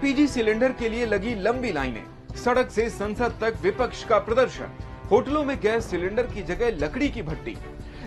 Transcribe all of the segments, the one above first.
LPG cylinder के लिए लगी लंबी लाइनें, सड़क से संसद तक विपक्ष का प्रदर्शन, होटलों में गैस सिलेंडर की जगह लकड़ी की भट्टी।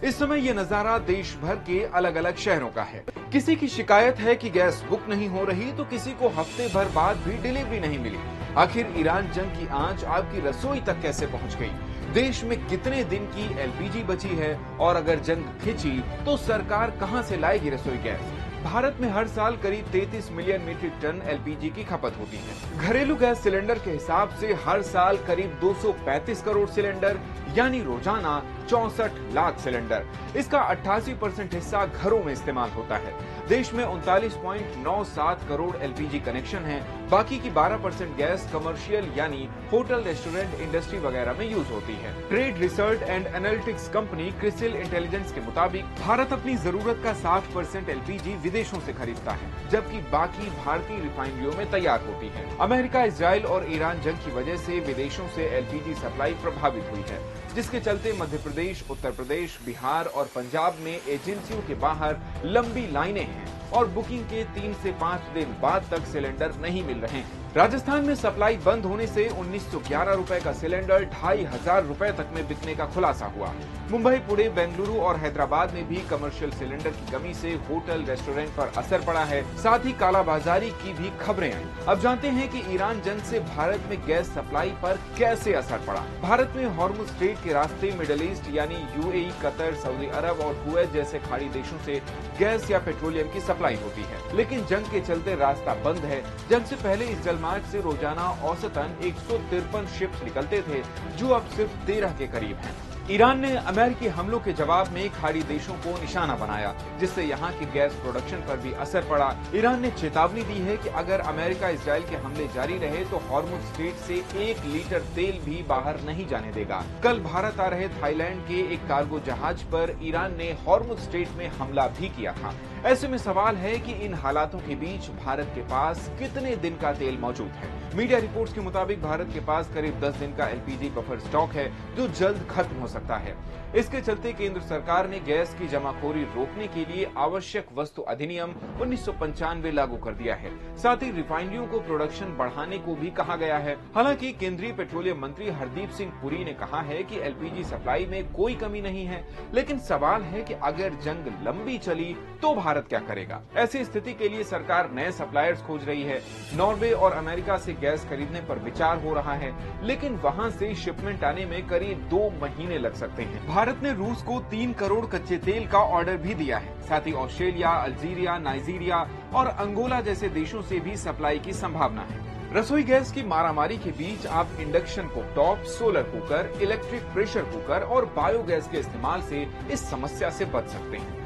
इस समय ये नजारा देश भर के अलग अलग शहरों का है। किसी की शिकायत है कि गैस बुक नहीं हो रही, तो किसी को हफ्ते भर बाद भी डिलीवरी नहीं मिली। आखिर ईरान जंग की आंच आपकी रसोई तक कैसे पहुंच गई? देश में कितने दिन की एलपीजी बची है और अगर जंग खिंची तो सरकार कहां से लाएगी रसोई गैस? भारत में हर साल करीब 33 मिलियन मीट्रिक टन एलपीजी की खपत होती है। घरेलू गैस सिलेंडर के हिसाब से हर साल करीब 235 करोड़ सिलेंडर यानी रोजाना 64 लाख सिलेंडर। इसका 88% हिस्सा घरों में इस्तेमाल होता है। देश में 39.97 करोड़ एलपीजी कनेक्शन हैं। बाकी की 12% गैस कमर्शियल यानी होटल, रेस्टोरेंट, इंडस्ट्री वगैरह में यूज होती है। Trade research and analytics company CRISIL intelligence के मुताबिक भारत अपनी जरूरत का 60% एलपीजी विदेशों से खरीदता है, जबकि बाकी भारतीय रिफाइनरियों में तैयार होती है। अमेरिका, इजराइल और ईरान जंग की वजह से विदेशों से एलपीजी सप्लाई प्रभावित हुई है, जिसके चलते मध्य प्रदेश, उत्तर प्रदेश, बिहार और पंजाब में एजेंसियों के बाहर लंबी लाइनें हैं और बुकिंग के 3 से 5 दिन बाद तक सिलेंडर नहीं मिल रहे हैं। राजस्थान में सप्लाई बंद होने से 1911 रुपए का सिलेंडर 2500 रुपए तक में बिकने का खुलासा हुआ। मुंबई, पुणे, बेंगलुरु और हैदराबाद में भी कमर्शियल सिलेंडर की कमी से होटल, रेस्टोरेंट पर असर पड़ा है। साथ ही कालाबाजारी की भी खबरें आई। अब जानते हैं कि ईरान जंग से भारत में गैस सप्लाई पर कैसे असर पड़ा। भारत में हॉर्मुज स्ट्रेट के रास्ते मिडिल ईस्ट यानी यूएई, कतर, सऊदी अरब और कुवैत जैसे खाड़ी देशों से गैस या पेट्रोलियम की सप्लाई होती है, लेकिन जंग के चलते रास्ता बंद है। जंग से पहले इस जलमार्ग से रोजाना औसतन 153 शिप्स निकलते थे, जो अब सिर्फ 13 के करीब हैं। ईरान ने अमेरिकी हमलों के जवाब में खाड़ी देशों को निशाना बनाया, जिससे यहाँ के गैस प्रोडक्शन पर भी असर पड़ा। ईरान ने चेतावनी दी है कि अगर अमेरिका इजराइल के हमले जारी रहे तो हॉर्मुज स्ट्रेट से 1 लीटर तेल भी बाहर नहीं जाने देगा। कल भारत आ रहे थाईलैंड के एक कार्गो जहाज पर ईरान ने हॉर्मुज स्ट्रेट में हमला भी किया था। ऐसे में सवाल है कि इन हालातों के बीच भारत के पास कितने दिन का तेल मौजूद है। मीडिया रिपोर्ट्स के मुताबिक भारत के पास करीब 10 दिन का एलपीजी बफर स्टॉक है, जो जल्द खत्म हो सकता है। इसके चलते केंद्र सरकार ने गैस की जमाखोरी रोकने के लिए आवश्यक वस्तु अधिनियम 1995 लागू कर दिया है। साथ ही रिफाइनरियों को प्रोडक्शन बढ़ाने को भी कहा गया है। हालांकि केंद्रीय पेट्रोलियम मंत्री हरदीप सिंह पुरी ने कहा है कि एलपीजी सप्लाई में कोई कमी नहीं है, लेकिन सवाल है कि अगर जंग लंबी चली तो भारत क्या करेगा। ऐसी स्थिति के लिए सरकार नए सप्लायर्स खोज रही है। नॉर्वे और अमेरिका से गैस खरीदने पर विचार हो रहा है, लेकिन वहां से शिपमेंट आने में करीब 2 महीने लग सकते हैं। भारत ने रूस को 3 करोड़ कच्चे तेल का ऑर्डर भी दिया है। साथ ही ऑस्ट्रेलिया, अल्जीरिया, नाइजीरिया और अंगोला जैसे देशों से भी सप्लाई की संभावना है। रसोई गैस की मारामारी के बीच आप induction cooktop, solar cooker, electric pressure cooker और बायोगैस के इस्तेमाल से इस समस्या से बच सकते हैं।